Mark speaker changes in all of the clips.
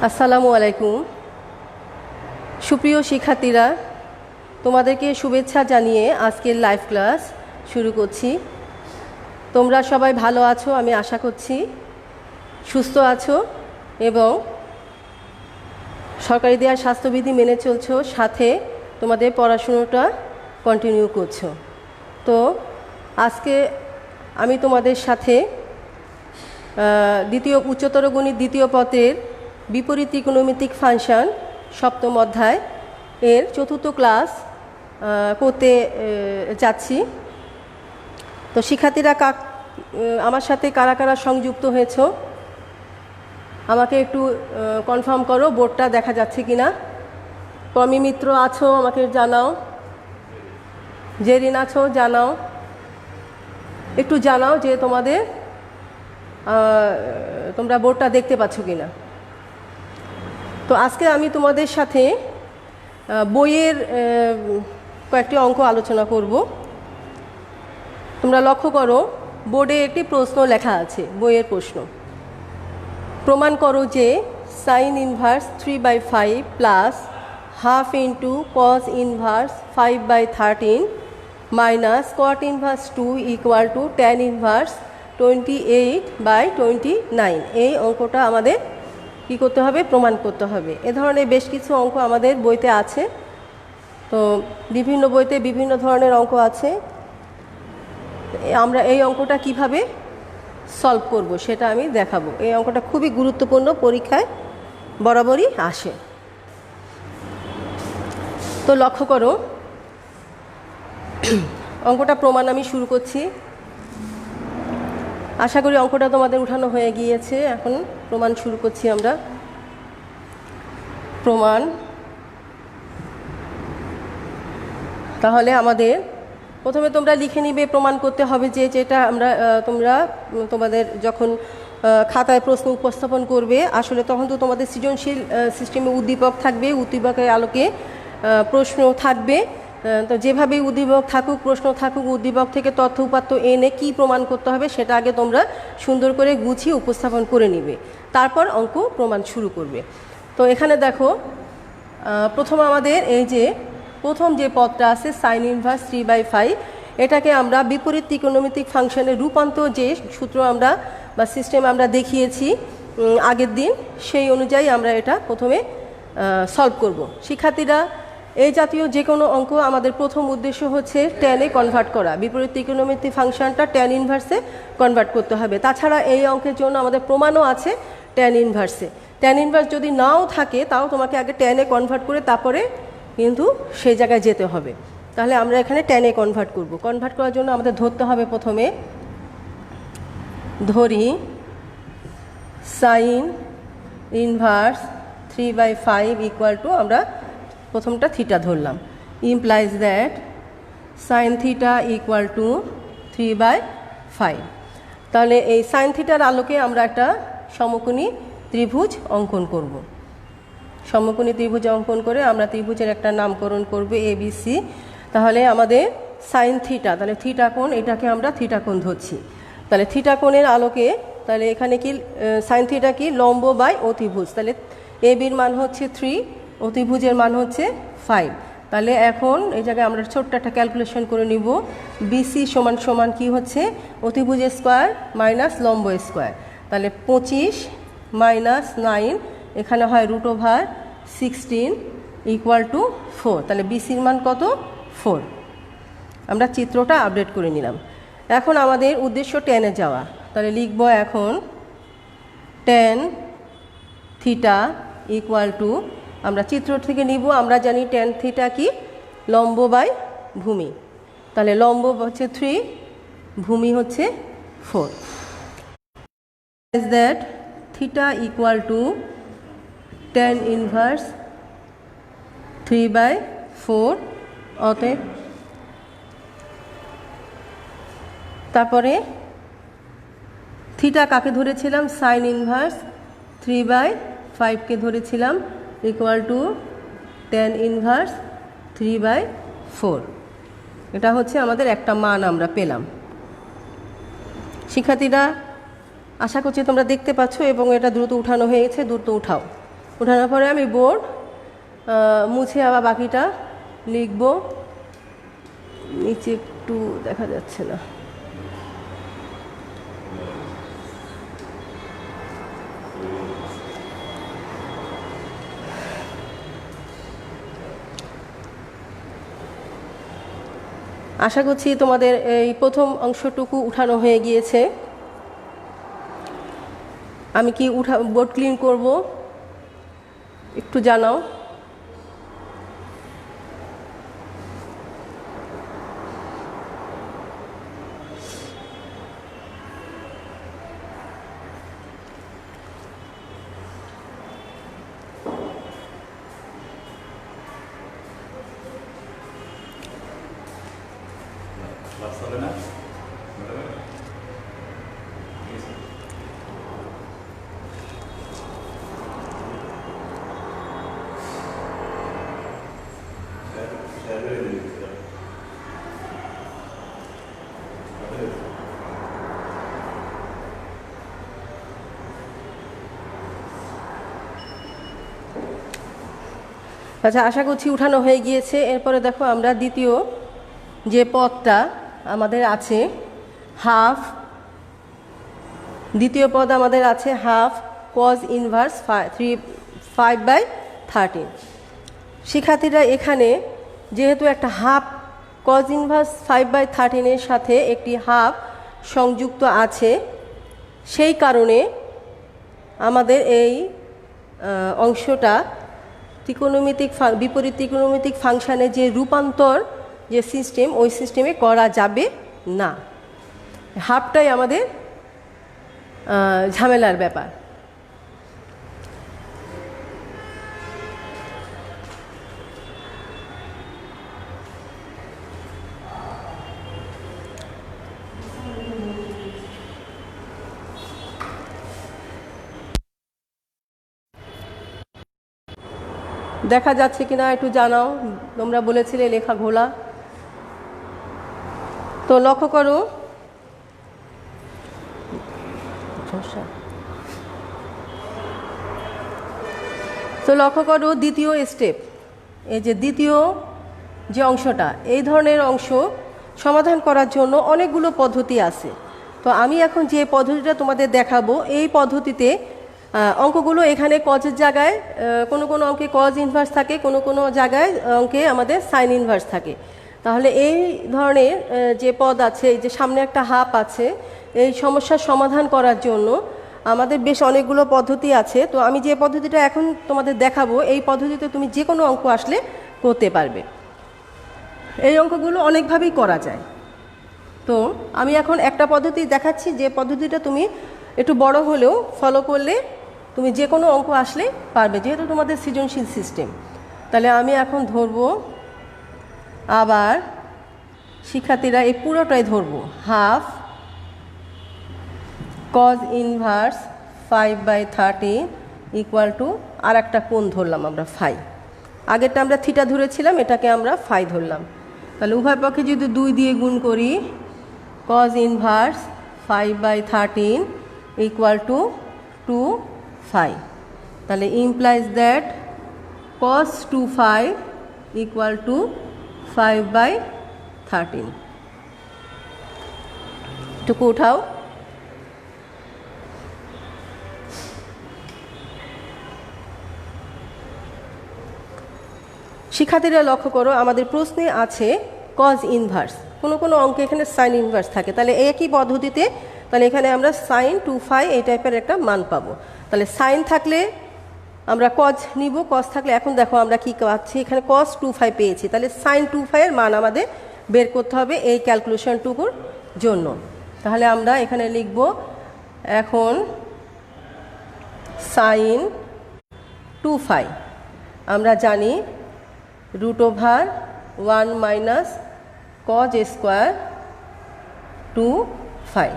Speaker 1: আসসালামু আলাইকুম। সুপ্রিয় শিক্ষার্থীরা, তোমাদেরকে শুভেচ্ছা জানিয়ে আজকের লাইভ ক্লাস শুরু করছি। তোমরা সবাই ভালো আছো আমি আশা করছি, সুস্থ আছো এবং সরকারি দেওয়া স্বাস্থ্যবিধি মেনে চলছো, সাথে তোমাদের পড়াশুনোটা কন্টিনিউ করছো। তো আজকে আমি তোমাদের সাথে দ্বিতীয় উচ্চতর গণিত দ্বিতীয় পত্রের বিপরীত ত্রিকোণমিতিক ফাংশন সপ্তম অধ্যায় এর চতুর্থ ক্লাস করতে যাচ্ছি। তো শিক্ষার্থীরা আমার সাথে কারা কারা সংযুক্ত হয়েছ আমাকে একটু কনফার্ম করো, বোর্ডটা দেখা যাচ্ছে কিনা। প্রমি মিত্র আছো আমাকে জানাও, জেরিন আছো জানাও, একটু জানাও যে তোমরা বোর্ডটা দেখতে পাচ্ছ কিনা। তো আজকে আমি তোমাদের সাথে বইয়ের কয়েকটি অঙ্ক আলোচনা করব। তোমরা লক্ষ্য করো, বোর্ডে একটি প্রশ্ন লেখা আছে, বইয়ের প্রশ্ন। প্রমাণ করো যে sign inverse 3/5 plus half into cos inverse 5/13 minus কট inverse 2 equal two tan inverse 28/29। এই অঙ্কটা আমাদের কী করতে হবে? প্রমাণ করতে হবে। এ ধরনের বেশ কিছু অঙ্ক আমাদের বইতে আছে। তো বিভিন্ন বইতে বিভিন্ন ধরনের অঙ্ক আছে। আমরা এই অঙ্কটা কিভাবে সলভ করব সেটা আমি দেখাবো। এই অঙ্কটা খুবই গুরুত্বপূর্ণ, পরীক্ষায় বরাবরই আসে। তো লক্ষ্য করো, অঙ্কটা প্রমাণ আমি শুরু করছি। আশা করি অঙ্কটা তোমাদের উঠানো হয়ে গিয়েছে। এখন প্রমাণ শুরু করছি আমরা। প্রমাণ, তাহলে আমাদের প্রথমে তোমরা লিখে নিবে, প্রমাণ করতে হবে যে যেটা তোমাদের যখন খাতায় প্রশ্ন উপস্থাপন করবে, আসলে তখন তো তোমাদের সৃজনশীল সিস্টেমে উদ্দীপক থাকবে, উদ্দীপকের আলোকে প্রশ্ন থাকবে। তো যেভাবেই উদ্দীপক থাকুক, প্রশ্ন থাকুক, উদ্দীপক থেকে তথ্য উপাত্ত এনে কি প্রমাণ করতে হবে সেটা আগে তোমরা সুন্দর করে গুছিয়ে উপস্থাপন করে নিবে, তারপর অঙ্ক প্রমাণ শুরু করবে। তো এখানে দেখো, প্রথম আমাদের এই যে প্রথম যে পদটা আছে সাইন ইনভার্স 3/5, এটাকে আমরা বিপরীত ত্রিকোণমিতিক ফাংশনের রূপান্তর যে সূত্র আমরা বা সিস্টেম আমরা দেখিয়েছি আগের দিন, সেই অনুযায়ী আমরা এটা প্রথমে সলভ করব। শিক্ষার্থীরা, এই জাতীয় যে কোনো অঙ্ক আমাদের প্রথম উদ্দেশ্য হচ্ছে ট্যানে কনভার্ট করা। বিপরীত ত্রিকোণমিতিক ফাংশনটা ট্যান ইনভার্সে কনভার্ট করতে হবে। তাছাড়া এই অঙ্কের জন্য আমাদের প্রমাণও আছে ট্যান ইনভার্সে। ট্যান ইনভার্স যদি নাও থাকে, তাও তোমাকে আগে ট্যানে কনভার্ট করে তারপরে কিন্তু সেই জায়গায় যেতে হবে। তাহলে আমরা এখানে ট্যানে কনভার্ট করব। কনভার্ট করার জন্য আমাদের ধরতে হবে, প্রথমে ধরি সাইন ইনভার্স 3/5 ইকুয়াল টু, আমরা প্রথমটা থিটা ধরলাম, implies that sine theta equal to 3/5। তাহলে এই সাইন থিটার আলোকে আমরা একটা সমকোণী ত্রিভুজ অঙ্কন করব। সমকোণী ত্রিভুজ অঙ্কন করে আমরা ত্রিভুজের একটা নামকরণ করব ABC। তাহলে আমাদের সাইন থিটা, তাহলে থিটা কোণ, এটাকে আমরা থিটা কোণ ধরছি। তাহলে থিটা কোণের আলোকে, তাহলে এখানে কি সাইন থিটা কি? লম্ব বাই অতিভুজ। তাহলে ABর মান হচ্ছে 3, অতিভুজের মান হচ্ছে 5। তাহলে এখন এই জায়গায় আমরা ছোট্ট একটা ক্যালকুলেশন করে নিব। BC সমান সমান কি হচ্ছে? অতিভুজের স্কোয়ার মাইনাস লম্ব স্কোয়ার। তাহলে 25 মাইনাস 9, এখানে হয় √16 ইকুয়াল টু 4। তাহলে BCর মান কত? 4। আমরা চিত্রটা আপডেট করে নিলাম। এখন আমাদের উদ্দেশ্য ট্যানে যাওয়া। তাহলে লিখব এখন ট্যান থিটা ইকুয়াল টু, আমরা চিত্র থেকে নিব, আমরা জানি ট্যান থিটা কি? লম্ব বাই ভূমি। তাহলে লম্ব হচ্ছে 3, ভূমি হচ্ছে 4। That theta equal to tan inverse 3/4। অতএব তারপরে থিটা কাকে ধরেছিলাম? সাইন ইনভার্স 3/5কে ধরেছিলাম, ইকুয়াল টু ট্যান ইনভার্স 3/4। এটা হচ্ছে আমাদের একটা মান আমরা পেলাম। শিক্ষার্থীরা, আশা করছি তোমরা দেখতে পাচ্ছ এবং এটা দ্রুত উঠানো হয়ে গেছে, দ্রুত উঠাও। উঠানোর পরে আমি বোর্ড মুছে আবার বাকিটা লিখব। নিচে একটু দেখা যাচ্ছে না। আশা করছি তোমাদের এই প্রথম অংশটুকু উঠানো হয়ে গিয়েছে। আমি কি বোর্ড ক্লিন করব একটু জানাও। আচ্ছা, আশা করছি উঠানো হয়ে গিয়েছে। এরপরে দেখো আমরা দ্বিতীয় যে পদটা আমাদের আছে হাফ, দ্বিতীয় পদ আমাদের আছে হাফ কজ ইনভার্স 5/13। শিক্ষার্থীরা এখানে যেহেতু একটা হাফ কজ ইনভার্স 5/13 সাথে একটি হাফ সংযুক্ত আছে, সেই কারণে আমাদের এই অংশটা বিপরীত ত্রিকোণমিতিক ফাংশানে যে রূপান্তর যে সিস্টেম, ওই সিস্টেমে করা যাবে না। হাফটাই আমাদের ঝামেলার ব্যাপার। দেখা যাচ্ছে কিনা একটু জানাও। তোমরা বলেছিলে লেখা ঘোলা, তো লক্ষ্য করো। তো লক্ষ্য করো দ্বিতীয় স্টেপ, এই যে দ্বিতীয় যে অংশটা, এই ধরনের অংশ সমাধান করার জন্য অনেকগুলো পদ্ধতি আছে। তো আমি এখন যে পদ্ধতিটা তোমাদের দেখাবো, এই পদ্ধতিতে অঙ্কগুলো এখানে কজের জায়গায় কোনো কোনো অঙ্কে কজ ইনভার্স থাকে, কোনো কোনো জায়গায় অঙ্কে আমাদের সাইন ইনভার্স থাকে। তাহলে এই ধরনের যে পদ আছে, এই যে সামনে একটা হাফ আছে, এই সমস্যার সমাধান করার জন্য আমাদের বেশ অনেকগুলো পদ্ধতি আছে। তো আমি যে পদ্ধতিটা এখন তোমাদের দেখাবো, এই পদ্ধতিতে তুমি যে কোনো অঙ্ক আসলে করতে পারবে। এই অঙ্কগুলো অনেকভাবেই করা যায়। তো আমি এখন একটা পদ্ধতি দেখাচ্ছি, যে পদ্ধতিটা তুমি একটু বড় হলেও ফলো করলে তুমি যে কোনো অঙ্ক আসলে পারবে, যেহেতু তোমাদের সৃজনশীল সিস্টেম। তাহলে আমি এখন ধরবো, আবার শিক্ষার্থীরা এই পুরোটাই ধরবো, half cos inverse 5/13 equal to আর একটা কোণ ধরলাম আমরা ফাই। আগেরটা আমরা থিটা ধরেছিলাম, এটাকে আমরা ফাই ধরলাম। তাহলে উভয় পক্ষে যদি 2 দিয়ে গুণ করি, cos inverse 5/13 equal to 2 phi. তাহলে implies that cos 2 phi equal to 5/13। টুকু উঠাও। শিক্ষার্থীরা লক্ষ্য করো, আমাদের প্রশ্নে আছে কজ ইনভার্স, কোনো কোনো অঙ্কে এখানে সাইন ইনভার্স থাকে। তাহলে একই পদ্ধতিতে তাহলে এখানে আমরা সাইন 2 ফাই এই টাইপের একটা মান পাবো। তাহলে সাইন থাকলে আমরা কজ নিব, কজ থাকলে এখন দেখো আমরা কি পাচ্ছি, এখানে কজ 2 ফাই পেয়েছি। তাহলে সাইন 2 ফাইয়ের মান আমাদের বের করতে হবে এই ক্যালকুলেশনটুকুর জন্য। তাহলে আমরা এখানে লিখব এখন সাইন 2 ফাই, আমরা জানি √1 মাইনাস কজ স্কোয়ার 2 ফাই।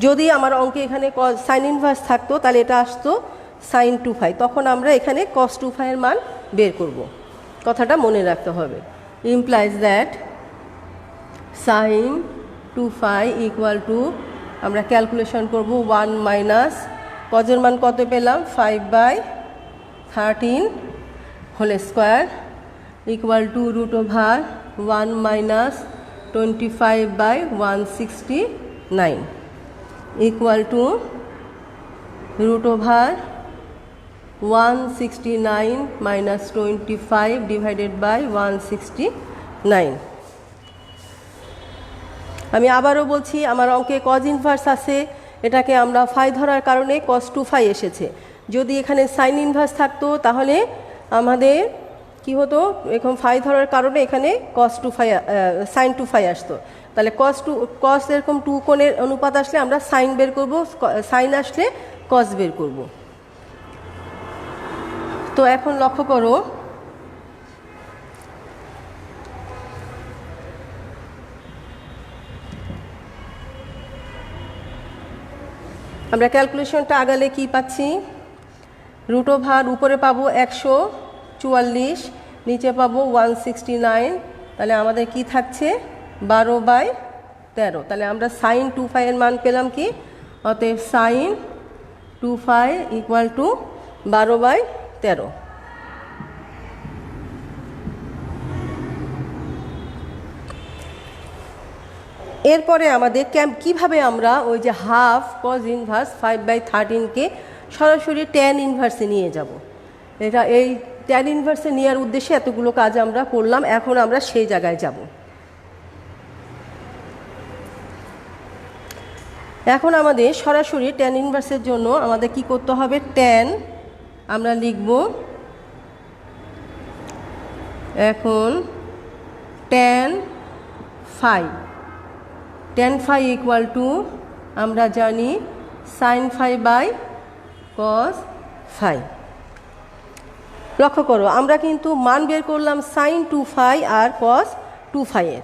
Speaker 1: যদি আমার অঙ্কে এখানে সাইন ইনভার্স থাকতো, তাহলে এটা আসতো সাইন 2 ফাই, তখন আমরা এখানে কজ 2 ফাইয়ের মান বের করব। কথাটা মনে রাখতে হবে। Implies that sine 2 phi equal to, আমরা ক্যালকুলেশন করব 1 মাইনাস কজের মান কত পেলাম 5/13, 13 whole square equal to root over 1 minus 25/169 equal to root over 169 minus 25 divided by 169 আমি আবারও বলছি আমার অঙ্কে cos ইনভার্স আছে এটাকে আমরা ফাই ধরার কারণে cos 2 এসেছে যদি এখানে sin ইনভার্স থাকতো তাহলে আমাদের কি হতো এখন ফাই ধরার কারণে এখানে cos 2 sin 2 আসতো তাহলে cos এরকম 2 কোণের অনুপাত আসলে আমরা sin বের করব sin আসলে cos বের করব তো এখন লক্ষ্য করো আমরা ক্যালকুলেশনটা আগালে কি পাচ্ছি রুট ওভার উপরে পাবো 144 নিচে পাবো 169 তাহলে আমাদের কি থাকছে 12/13 তাহলে আমরা sin 2 এর মান পেলাম কি অতএব sin 2 ইকুয়াল টু 12/13 এরপরে আমাদের কিভাবে আমরা ওই যে হাফ cos ইনভার্স 5/13কে সরাসরি tan ইনভার্সে নিয়ে যাব এটা এই tan ইনভার্সে নেওয়ার উদ্দেশ্যে এতগুলো কাজ আমরা করলাম এখন আমরা সেই জায়গায় যাব এখন আমাদের সরাসরি tan ইনভার্সের জন্য আমাদের কি করতে হবে tan আমরা লিখব এখন tan phi ইকুয়াল টু আমরা জানি sin phi by cos phi লক্ষ্য করো আমরা কিন্তু মান বের করলাম sin 2 আর cos 2 এর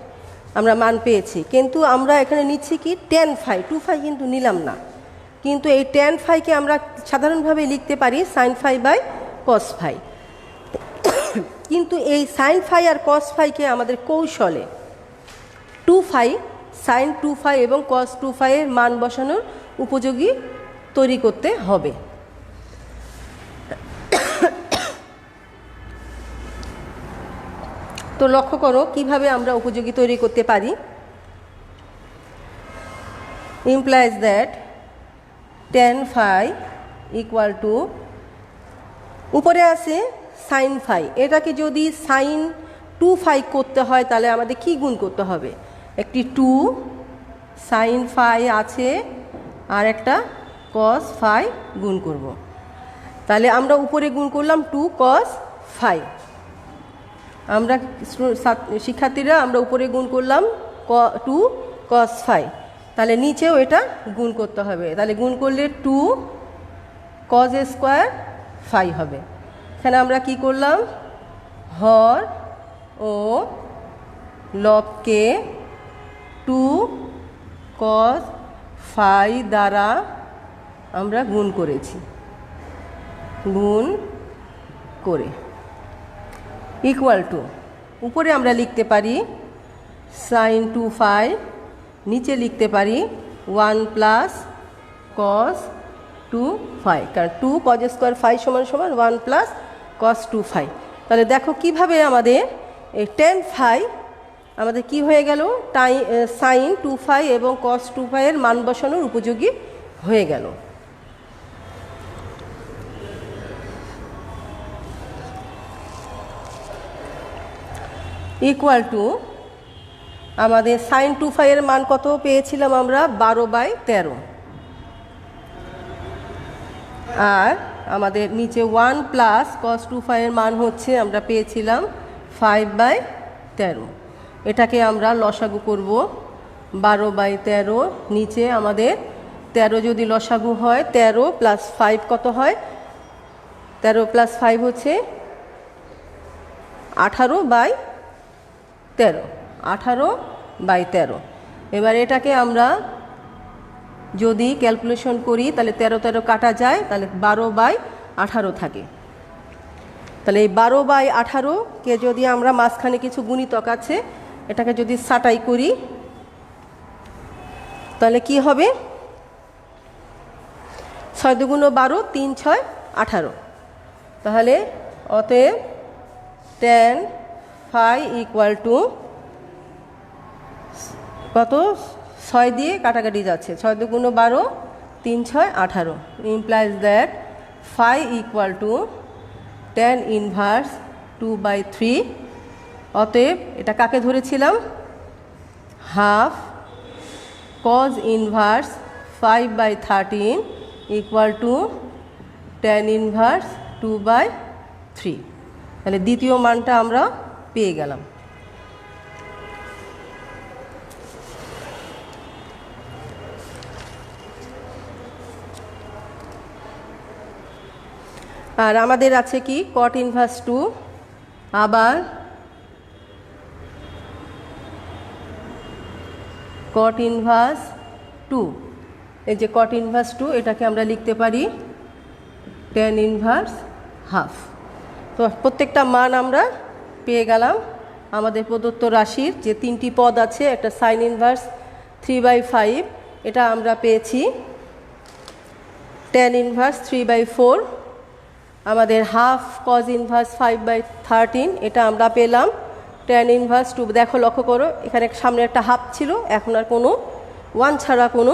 Speaker 1: আমরা মান পেয়েছি কিন্তু আমরা এখানে নিচ্ছি কি tan phi 2 কিন্তু নিলাম না কিন্তু এই tan phi-কে আমরা সাধারণভাবে লিখতে পারি sin phi by cos phi কিন্তু এই sin phi আর cos phi-কে আমাদের কৌশলে 2 sin 2 এবং cos 2 এর মান বসানোর উপযোগী তৈরি করতে হবে তো লক্ষ্য করো কিভাবে আমরা উপযোগী তৈরি করতে পারি implies that tan phi equal to উপরে আছে sin phi এটাকে যদি sin 2 করতে হয় তাহলে আমাদের কি গুণ করতে হবে একটি 2 sin phi আছে আর একটা cos phi গুণ করব তাহলে আমরা উপরে গুণ করলাম 2 cos phi আমরা শিক্ষার্থীরা আমরা উপরে গুণ করলাম 2 cos phi তাহলে নিচেও এটা গুণ করতে হবে তাহলে গুণ করলে 2 cos স্কয়ার phi হবে এখানে আমরা কি করলাম হর ও লবকে 2 cos phi দ্বারা আমরা গুণ করেছি গুণ করে ইকুয়াল টু উপরে আমরা লিখতে পারি sin 2 নিচে লিখতে পারি 1 প্লাস cos 2 কারণ 2 cos স্কয়ার phi সমান 1 প্লাস cos 2 তাহলে দেখো কিভাবে আমাদের এই tan phi আমাদের কি হয়ে গেল sin 2 এবং cos 2 এর মান বসানোর উপযোগী হয়ে গেল ইকুয়াল টু আমাদের sin 2 এর মান কত পেয়েছিলাম আমরা 12/13 আর আমাদের নিচে 1 প্লাস cos 2 এর মান হচ্ছে আমরা পেয়েছিলাম 5/13 এটাকে আমরা লসাগু করব 12/13 নিচে আমাদের 13 যদি লসাগু হয় 13 প্লাস 5 কত হয় 13 প্লাস 5 হচ্ছে 18/13 এবার এটাকে আমরা যদি ক্যালকুলেশন করি তাহলে 13 কাটা যায় তাহলে 12/18 থাকে তাহলে এই 12/18কে যদি আমরা মাঝখানে কিছু গুণিতক আছে এটাকে যদি ছাঁটাই করি তাহলে কি হবে 6 × 2 = 12 3 × 6 = 18 তাহলে অতএব tan phi ইকুয়াল টু কত, 6 দিয়ে কাটাকাটি যাচ্ছে, 6 দুগুণ 12, 3 6 18, implies that phi equal to tan inverse 2/3। অতএব এটা কাকে ধরেছিলাম, half cos inverse 5/13 equal to tan inverse 2/3। তাহলে দ্বিতীয় মানটা আমরা পেয়ে গেলাম। আর আমাদের আছে কি cot ইনভার্স 2, আবার cot ইনভার্স 2, এই যে cot ইনভার্স 2 এটাকে আমরা লিখতে পারি tan ইনভার্স হাফ। তো প্রত্যেকটা মান আমরা পেয়ে গেলাম। আমাদের প্রদত্ত রাশির যে 3টি পদ আছে, একটা সাইন ইনভার্স 3/5, এটা আমরা পেয়েছি tan ইনভার্স 3/4, আমাদের হাফ cos ইনভার্স 5/13, এটা আমরা পেলাম tan ইনভার্স 2। দেখো, লক্ষ্য করো, এখানে সামনে একটা হাফ ছিল, এখন আর কোনো 1 ছাড়া কোনো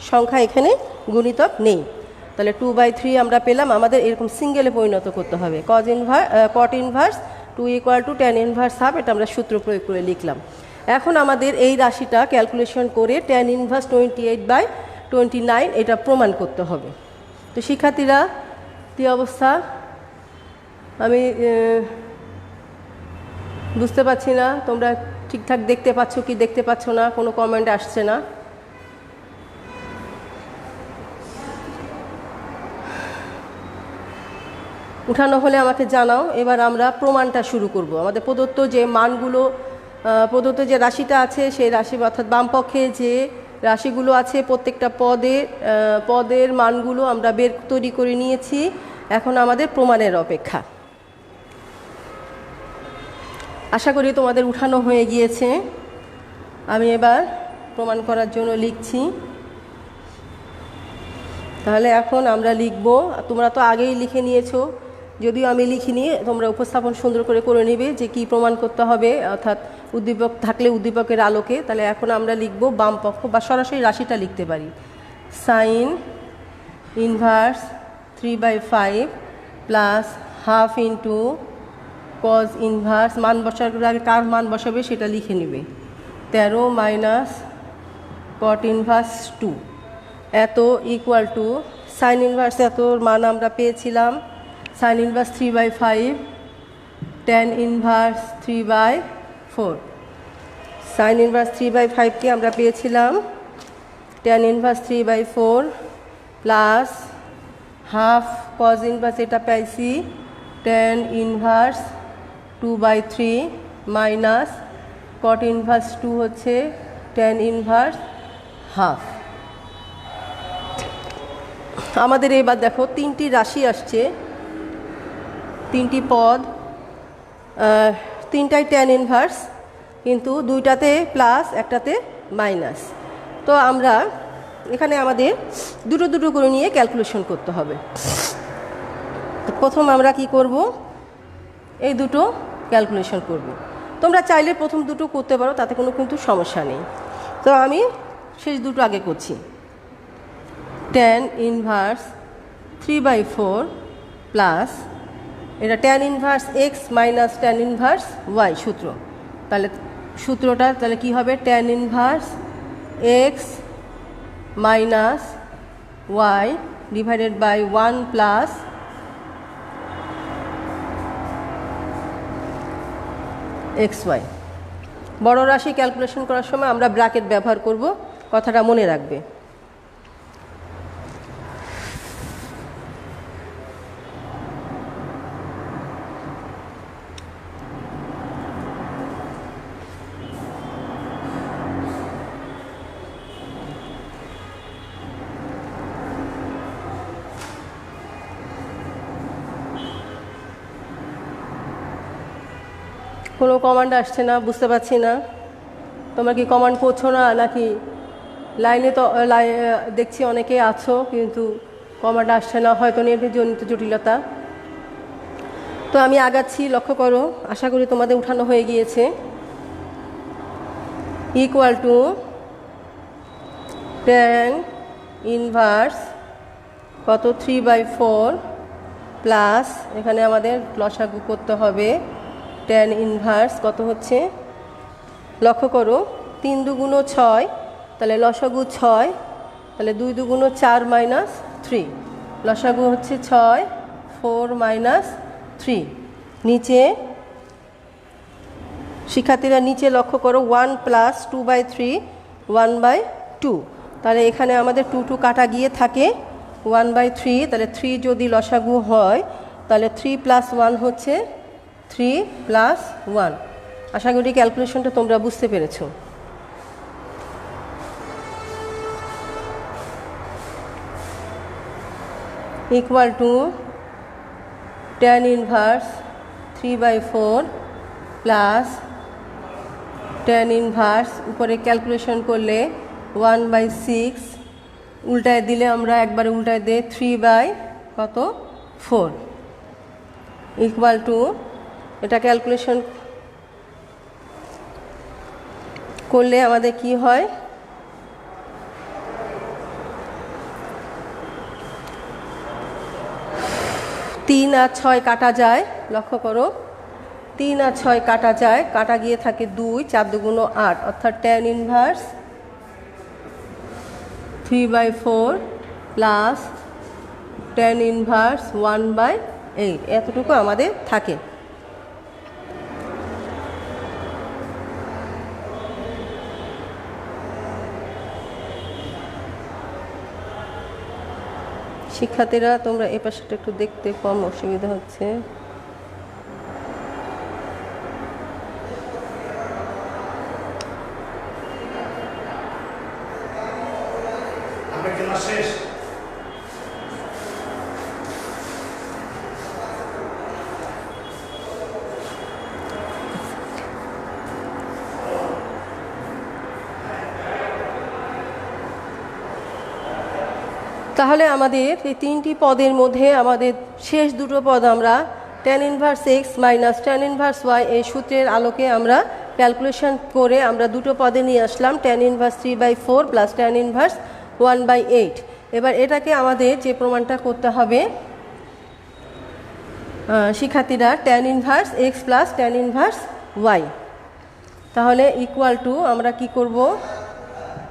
Speaker 1: সংখ্যা এখানে গুণিতক নেই। তাহলে 2/3 আমরা পেলাম। আমাদের এরকম সিঙ্গেলে পরিণত করতে হবে। cot inverse 2 equal to tan inverse half, এটা আমরা সূত্র প্রয়োগ করে লিখলাম। এখন আমাদের এই রাশিটা ক্যালকুলেশন করে tan ইনভার্স 28/29 এটা প্রমাণ করতে হবে। তো শিক্ষার্থীরা, কী অবস্থা? আমি বুঝতে পারছি না তোমরা ঠিকঠাক দেখতে পাচ্ছ কি দেখতে পাচ্ছ না, কোনো কমেন্ট আসছে না। উঠানো হলে আমাকে জানাও। এবার আমরা প্রমাণটা শুরু করব। আমাদের প্রদত্ত যে মানগুলো, প্রদত্ত যে রাশিটা আছে, সেই রাশি অর্থাৎ বাম পক্ষে যে রাশিগুলো আছে, প্রত্যেকটা পদের মানগুলো আমরা তৈরি করে নিয়েছি। এখন আমাদের প্রমাণের অপেক্ষা। আশা করি তোমাদের উঠানো হয়ে গিয়েছে। আমি এবার প্রমাণ করার জন্য লিখছি। তাহলে এখন আমরা লিখব। তোমরা তো আগেই লিখে নিয়েছো, যদিও আমি লিখিনি, তোমরা উপস্থাপন সুন্দর করে নিবে যে কি প্রমাণ করতে হবে, অর্থাৎ উদ্দীপক থাকলে উদ্দীপকের আলোকে। তাহলে এখন আমরা লিখব বাম পক্ষ, বা সরাসরি রাশিটা লিখতে পারি, sign inverse 3/5 plus half into cos inverse, মান বসার আগে কার মান বসাবে সেটা লিখে নেবে, 13 মাইনাস cot ইনভার্স 2 এত ইকুয়াল টু সাইন ইনভার্স এতর মান আমরা পেয়েছিলাম sine inverse 3/5 tan inverse 3/4। Sine inverse 3/5কে আমরা পেয়েছিলাম tan inverse 3/4 plus half cos inverse, এটা পাইছি tan inverse 2/3 minus cot inverse 2 হচ্ছে tan ইনভার্স হাফ। আমাদের এবার দেখো তিনটি রাশি আসছে, তিনটি পদ, তিনটাই tan ইনভার্স, কিন্তু দুইটাতে প্লাস একটাতে মাইনাস। তো আমরা এখানে আমাদের দুটো দুটো করে নিয়ে ক্যালকুলেশন করতে হবে। প্রথম আমরা কি করব, এই দুটো ক্যালকুলেশন করব। তোমরা চাইলে প্রথম দুটো করতে পারো, তাতে কোনো কিন্তু সমস্যা নেই। তো আমি শেষ দুটো আগে করছি। tan ইনভার্স 3/4 প্লাস এটা tan inverse x minus tan inverse y সূত্র। তাহলে সূত্রটা তাহলে কি হবে, tan inverse x minus y divided by 1 plus xy। বড় রাশি ক্যালকুলেশন করার সময় আমরা ব্র্যাকেট ব্যবহার করব, কথাটা মনে রাখবে। কোনো কমান্ড আসছে না, বুঝতে পারছি না তোমরা কি কমান্ড করছো না নাকি লাইনে। তো দেখছি অনেকে আছো কিন্তু কমান্ড আসছে না, হয়তো নেটের জনিত জটিলতা। তো আমি আগাচ্ছি, লক্ষ্য করো, আশা করি তোমাদের উঠানো হয়ে গিয়েছে। ইকুয়াল টু tan ইনভার্স কত 3/4 প্লাস এখানে আমাদের লসাগু করতে হবে tan ইনভার্স কত হচ্ছে, লক্ষ্য করো 3 দুগুণ 6, তাহলে লসাগু 6, তাহলে 2 দুগুণ 4 মাইনাস 3, লসাগু হচ্ছে 6, 4 মাইনাস 3। নিচে শিক্ষার্থীরা নিচে লক্ষ্য করো 1 প্লাস 2/3 1/2, তাহলে এখানে আমাদের 2 কাটা গিয়ে থাকে 1/3, তাহলে 3 যদি লসাগু হয় তাহলে 3 প্লাস 1 হচ্ছে 3 প্লাস 1। আশা করি ক্যালকুলেশনটা তোমরা বুঝতে পেরেছো। Equal to tan inverse 3/4 plus tan inverse উপরে ক্যালকুলেশন করলে 1/6, উল্টায় দিলে আমরা একবারে উল্টায় দিই 3/4 ইকুয়াল টু, এটা ক্যালকুলেশন করলে আমাদের কি হয়, 3 আর 6 কাটা যায়, লক্ষ্য করো 3 আর 6 কাটা যায়, কাটা গিয়ে থাকে 2, 4 দুগুণ 8, অর্থাৎ tan inverse 3/4 plus tan inverse 1/8, এতটুকু আমাদের থাকে। শিক্ষার্থীরা তোমরা এই পাশটা একটু দেখতে কম অসুবিধা হচ্ছে। তাহলে আমাদের এই 3টি পদের মধ্যে আমাদের শেষ দুটো পদ আমরা tan inverse x minus tan inverse y এই সূত্রের আলোকে আমরা ক্যালকুলেশন করে আমরা দুটো পদে নিয়ে আসলাম tan inverse 3/4 plus tan inverse 1/8। এবার এটাকে আমাদের যে প্রমাণটা করতে হবে শিক্ষার্থীরা tan inverse x plus tan inverse y, তাহলে ইকুয়াল টু আমরা কি করব,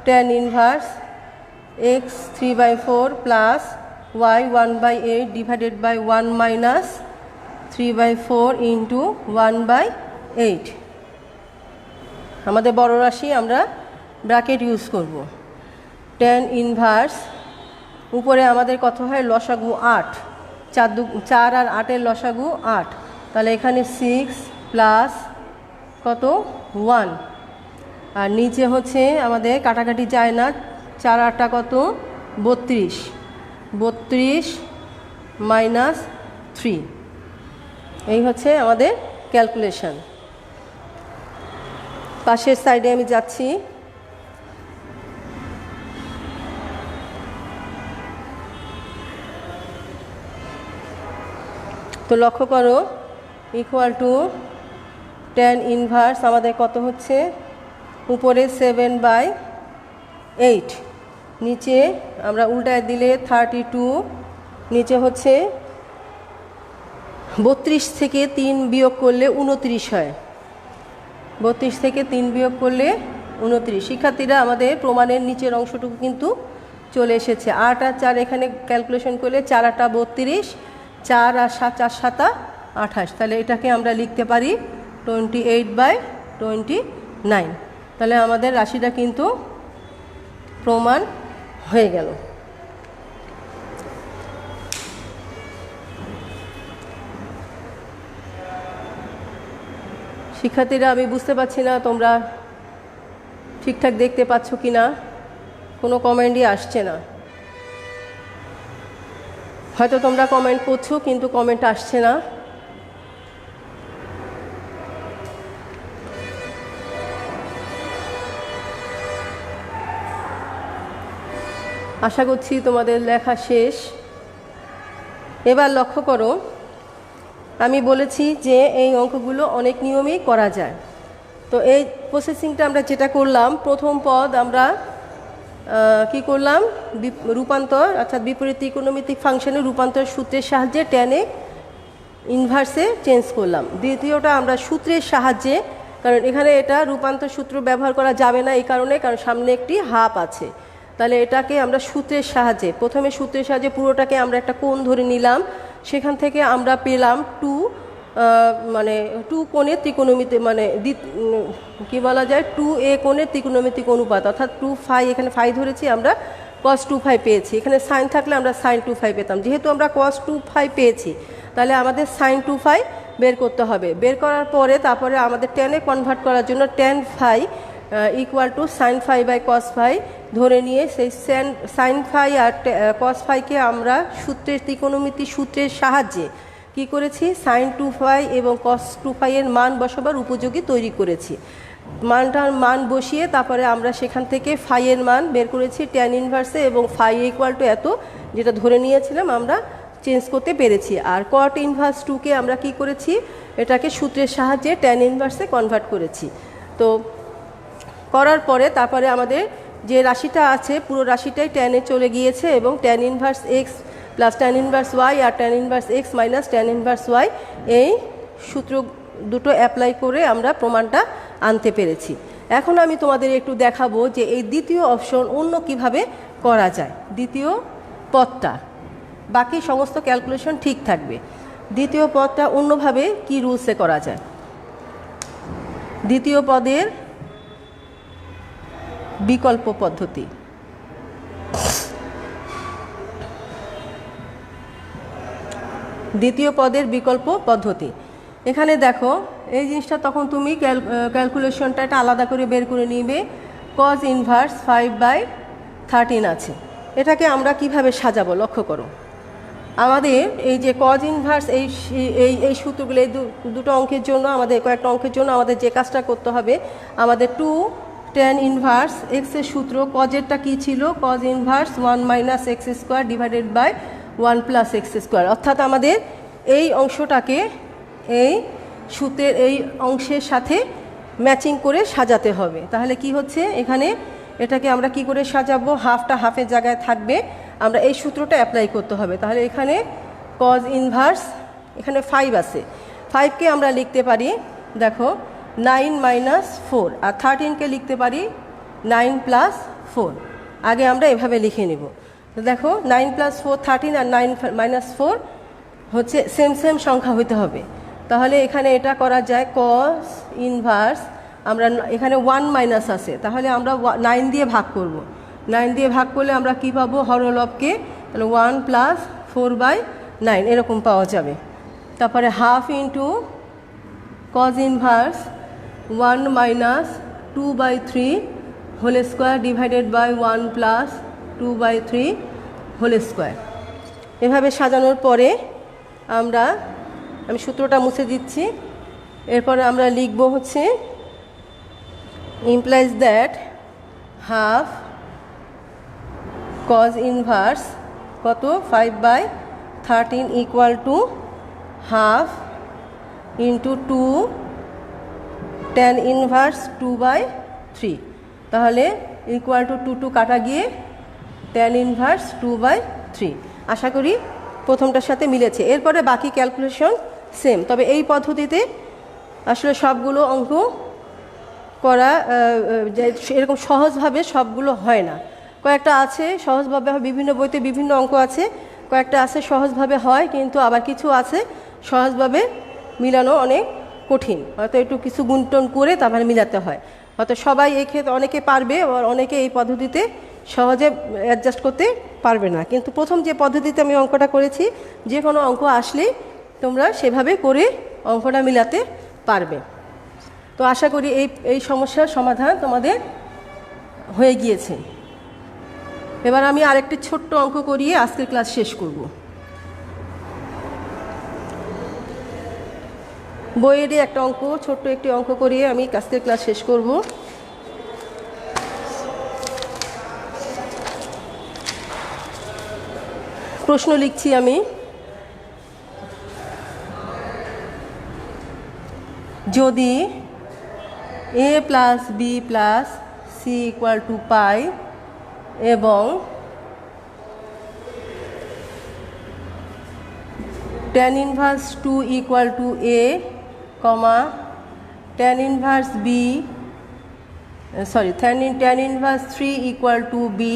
Speaker 1: tan inverse x 3/4 plus y 1/8 divided by 1 minus 3/4 into 1/8। আমাদের বড় রাশি আমরা ব্র্যাকেট ইউজ করব। tan ইনভার্স উপরে আমাদের কত হয়, লসাগু 8, 4 আর 8-এর লসাগু 8, তাহলে এখানে 6 প্লাস কত 1, আর নিচে হচ্ছে আমাদের কাটাকাটি যায় না, 4 8 কত 32 মাইনাস 3, এই হচ্ছে আমাদের ক্যালকুলেশন। পাশের সাইডে আমি যাচ্ছি, তো লক্ষ্য করো ইকুয়াল টু tan ইনভার্স আমাদের কত হচ্ছে, উপরে 7/8, নিচে আমরা উল্টায় দিলে 32, নিচে হচ্ছে 32 থেকে 3 বিয়োগ করলে 29 হয়, 32 থেকে 3 বিয়োগ করলে 29। শিক্ষার্থীরা আমাদের প্রমাণের নিচের অংশটুকু কিন্তু চলে এসেছে। 8 আর 4 এখানে ক্যালকুলেশন করলে 4 8 32, 4 আর 7 4 7 28, তাহলে এটাকে আমরা লিখতে পারি 28/29। তাহলে আমাদের রাশিটা কিন্তু প্রমাণ হয়ে গেল। শিক্ষার্থীরা আমি বুঝতে পারছি না তোমরা ঠিকঠাক দেখতে পাচ্ছ কি না, কোনো কমেন্টই আসছে না। হয়তো তোমরা কমেন্ট করছো কিন্তু কমেন্ট আসছে না। আশা করছি তোমাদের লেখা শেষ। এবার লক্ষ্য করো আমি বলেছি যে এই অঙ্কগুলো অনেক নিয়মেই করা যায়। তো এই প্রসেসিংটা আমরা যেটা করলাম, প্রথম পদ আমরা কি করলাম, রূপান্তর অর্থাৎ বিপরীত ত্রিকোণমিতিক ফাংশনের রূপান্তর সূত্রের সাহায্যে টেনে ইনভার্সে চেঞ্জ করলাম। দ্বিতীয়টা আমরা সূত্রের সাহায্যে, কারণ এখানে এটা রূপান্তর সূত্র ব্যবহার করা যাবে না এই কারণে, কারণ সামনে একটি হাফ আছে, তাহলে এটাকে আমরা সূত্রের সাহায্যে, প্রথমে সূত্রের সাহায্যে পুরোটাকে আমরা একটা কোণ ধরে নিলাম, সেখান থেকে আমরা পেলাম মানে টু কোণের ত্রিকোণমিতি, মানে কি বলা যায়, 2a কোণের ত্রিকোণমিতিক অনুপাত, অর্থাৎ 2 এখানে ফাই ধরেছি আমরা, cos 2 পেয়েছি। এখানে সাইন থাকলে আমরা sin 2 পেতাম, যেহেতু আমরা cos 2 পেয়েছি তাহলে আমাদের sin 2 বের করতে হবে। বের করার পরে তারপরে আমাদের টেনে কনভার্ট করার জন্য tan phi equal to sin phi by cos phi ধরে নিয়ে সেই sin phi আর cos phi-কে আমরা সূত্রের ত্রিকোণমিতি সূত্রের সাহায্যে কি করেছি, sin 2 এবং cos 2 এর মান বসাবার উপযোগী তৈরি করেছি। মান বসিয়ে তারপরে আমরা সেখান থেকে phi এর মান বের করেছি tan ইনভার্সে, এবং phi ইকুয়াল টু এত যেটা ধরে নিয়েছিলাম আমরা চেঞ্জ করতে পেরেছি। আর cot ইনভার্স 2-কে আমরা কি করেছি, এটাকে সূত্রের সাহায্যে tan ইনভার্সে কনভার্ট করেছি। তো করার পরে তারপরে আমাদের যে রাশিটা আছে পুরো রাশিটাই ট্যানে চলে গিয়েছে, এবং tan inverse x plus tan inverse y আর tan inverse x minus tan inverse y, এই সূত্র দুটো অ্যাপ্লাই করে আমরা প্রমাণটা আনতে পেরেছি। এখন আমি তোমাদের একটু দেখাবো যে এই দ্বিতীয় অপশন অন্য কিভাবে করা যায়। দ্বিতীয় পদটা, বাকি সমস্ত ক্যালকুলেশন ঠিক থাকবে, দ্বিতীয় পদটা অন্যভাবে কি রুলসে করা যায়। দ্বিতীয় পদের বিকল্প পদ্ধতি। দ্বিতীয় পদের বিকল্প পদ্ধতি, এখানে দেখো এই জিনিসটা তখন তুমি ক্যালকুলেশনটা একটা আলাদা করে বের করে নিবে। cos ইনভার্স 5/13 আছে, এটাকে আমরা কিভাবে সাজাবো লক্ষ্য করো। আমাদের এই যে cos ইনভার্স এই সূত্রগুলো, এই দুটো অঙ্কের জন্য, আমাদের কয়েকটা অঙ্কের জন্য আমাদের যে কাজটা করতে হবে, আমাদের 2 tan ইনভার্স x এর সূত্র cos-এরটা কী ছিল, cos inverse 1 minus x square divided by 1 plus x square, অর্থাৎ আমাদের এই অংশটাকে এই সূত্রের এই অংশের সাথে ম্যাচিং করে সাজাতে হবে। তাহলে কি হচ্ছে, এখানে এটাকে আমরা কি করে সাজাবো, হাফটা হাফের জায়গায় থাকবে, আমরা এই সূত্রটা অ্যাপ্লাই করতে হবে। তাহলে এখানে cos ইনভার্স, এখানে 5 আছে, 5-কে আমরা লিখতে পারি দেখো 9 মাইনাস 4, আর 13-কে লিখতে পারি 9 প্লাস 4। আগে আমরা এভাবে লিখে নেব। তো দেখো 9 প্লাস 4 13, আর 9 মাইনাস 4 হচ্ছে সেম সংখ্যা হতে হবে। তাহলে এখানে এটা করা যায়, cos ইনভার্স, আমরা এখানে 1 মাইনাস আছে, তাহলে আমরা 9 দিয়ে ভাগ করব। 9 দিয়ে ভাগ করলে আমরা কি পাবো, হরলবকে, তাহলে 1 প্লাস 4/9 এরকম পাওয়া যাবে। তারপরে half into cos inverse 1 minus 2/3 whole square divided by 1 plus 2/3 whole square. এভাবে সাজানোর পরে আমি সূত্রটা মুছে দিচ্ছি। এরপরে আমরা লিখব হচ্ছে implies that half cos inverse কত 5/13 equal to half into 2 tan inverse 2/3, তাহলে ইকুয়াল টু 2 কাটা গিয়ে tan ইনভার্স 2/3। আশা করি প্রথমটার সাথে মিলেছে। এরপরে বাকি ক্যালকুলেশন সেম, তবে এই পদ্ধতিতে আসলে সবগুলো অঙ্ক করা এরকম সহজভাবে সবগুলো হয় না। কয়েকটা আছে সহজভাবে হয়, বিভিন্ন বইতে বিভিন্ন অঙ্ক আছে, কয়েকটা আছে সহজভাবে হয়, কিন্তু আবার কিছু আছে সহজভাবে মিলানো অনেক কঠিন, হয়তো একটু কিছু গুণটন করে তারপরে মিলাতে হয়। হয়তো সবাই এই ক্ষেত্রে অনেকে পারবে, আর অনেকে এই পদ্ধতিতে সহজে অ্যাডজাস্ট করতে পারবে না। কিন্তু প্রথম যে পদ্ধতিতে আমি অঙ্কটা করেছি, যে কোনো অঙ্ক আসলেই তোমরা সেভাবে করে অঙ্কটা মিলাতে পারবে। তো আশা করি এই সমস্যার সমাধান তোমাদের হয়ে গিয়েছে। এবার আমি আরেকটি ছোট্ট অঙ্ক করিয়ে আজকের ক্লাস শেষ করব। বইয়েরই একটা অঙ্ক, ছোট্ট একটি অঙ্ক করিয়ে আমি আজকের ক্লাস শেষ করব। প্রশ্ন লিখছি আমি। যদি a plus b plus c equal to pi এবং tan inverse 2 equal to a, tan inverse b tan inverse 3 equal to b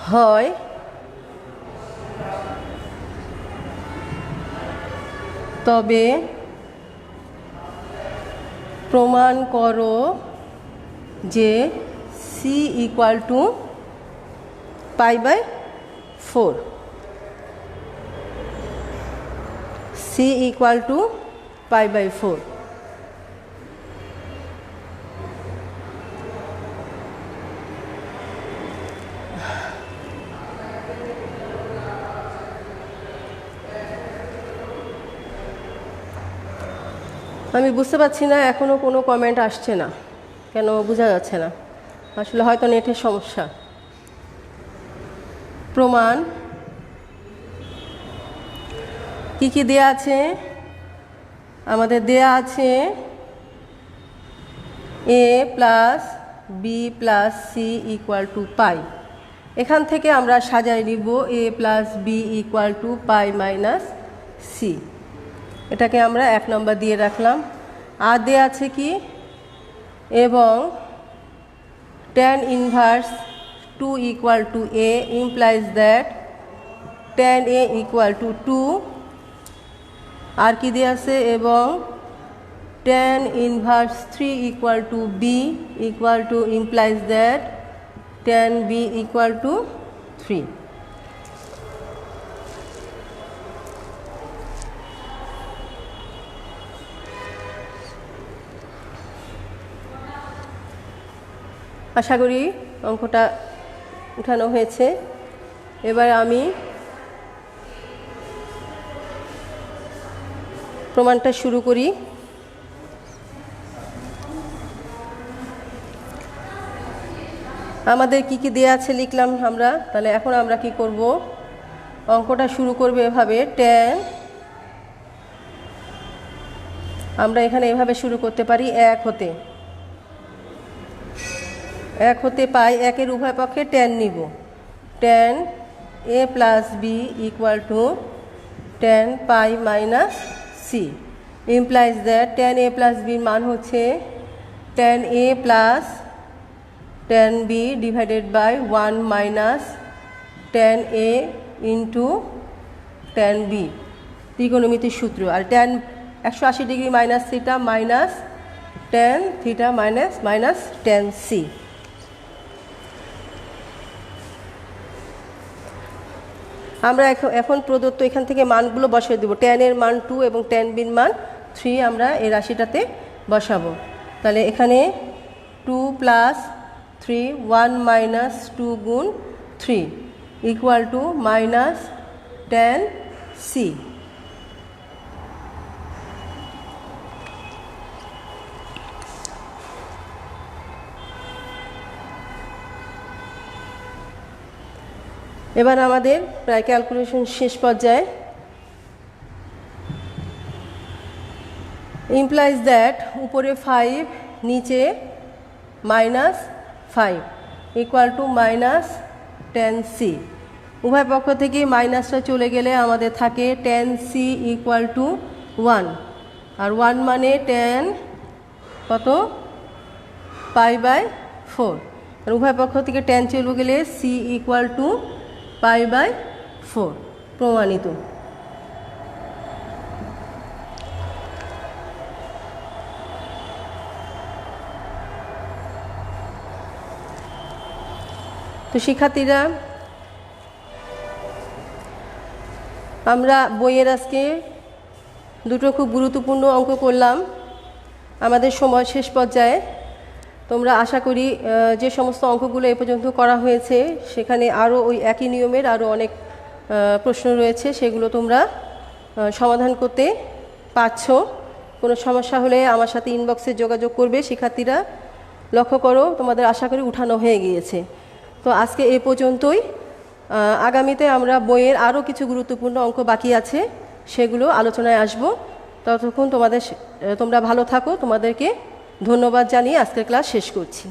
Speaker 1: হয়, তবে প্রমাণ করো যে c equal to π/4, c equal to π/4। আমি বুঝতে পারছি না, এখনও কোনো কমেন্ট আসছে না কেন, বোঝা যাচ্ছে না, আসলে হয়তো নেটের সমস্যা। প্রমাণ কি কি দেয়া আছে? আমাদের দেয়া আছে a plus b plus c equal to pi. এখান থেকে আমরা সাজাই নিব a plus B equal to pi minus c, এটাকে আমরা 1 নম্বর দিয়ে রাখলাম। আর দেয়া আছে কি, এবং tan inverse 2 equal to a implies that tan a equal to 2। আর কি দেয়া আছে, এবং tan inverse 3 equal two b equal to implies that tan b equal to 3। আশা করি অঙ্কটা উঠানো হয়েছে। এবার আমি প্রমাণটা শুরু করি। আমাদের কি কি দেয়া আছে লিখলাম আমরা, তাহলে এখন আমরা কি করব, অঙ্কটা শুরু করবে এভাবে, tan, আমরা এখানে এভাবে শুরু করতে পারি 1 হতে পাই, 1-এর উভয় পক্ষে tan নিব, tan a plus B equal to tan pi minus C implies that tan a plus বির মান হচ্ছে tan a plus tan b divided by 1 minus tan a into tan b, ত্রিকোণমিতির সূত্র। আর tan 180 degree minus theta minus tan theta minus tan c। আমরা এখন প্রদত্ত এখান থেকে মানগুলো বসিয়ে দেবো, tan এর মান 2 এবং tan b এর মান 3 আমরা এই রাশিটাতে বসাবো। তাহলে এখানে 2 প্লাস 3 1 মাইনাস 2 গুণ 3 equal two minus tan c। এবার আমাদের প্রায় ক্যালকুলেশন শেষ পর্যায়ে। ইমপ্লাইজ দ্যাট উপরে 5 নিচে -5 equal to minus tan c। উভয় পক্ষ থেকে মাইনাসটা চলে গেলে আমাদের থাকে tan c ইকুয়াল টু 1, আর 1 মানে tan কত π/4, আর উভয় পক্ষ থেকে tan চলে গেলে c ইকুয়াল টু π/4, প্রমাণিত। তো শিক্ষার্থীরা, আমরা বইয়ের আজকে দুটো খুব গুরুত্বপূর্ণ অঙ্ক করলাম আমাদের সময় শেষ পর্যায়ে। তোমরা আশা করি যে সমস্ত অঙ্কগুলো এ পর্যন্ত করা হয়েছে সেখানে আরও ওই একই নিয়মের আরও অনেক প্রশ্ন রয়েছে, সেগুলো তোমরা সমাধান করতে পারছো। কোনো সমস্যা হলে আমার সাথে ইনবক্সে যোগাযোগ করবে শিক্ষার্থীরা। লক্ষ্য করো, তোমাদের আশা করি উঠানো হয়ে গিয়েছে। তো আজকে এ পর্যন্তই। আগামীতে আমরা বইয়ের আরও কিছু গুরুত্বপূর্ণ অঙ্ক বাকি আছে, সেগুলো আলোচনায় আসব। ততক্ষণ তোমরা ভালো থাকো। তোমাদেরকে ধন্যবাদ জানিয়ে আজকের ক্লাস শেষ করছি।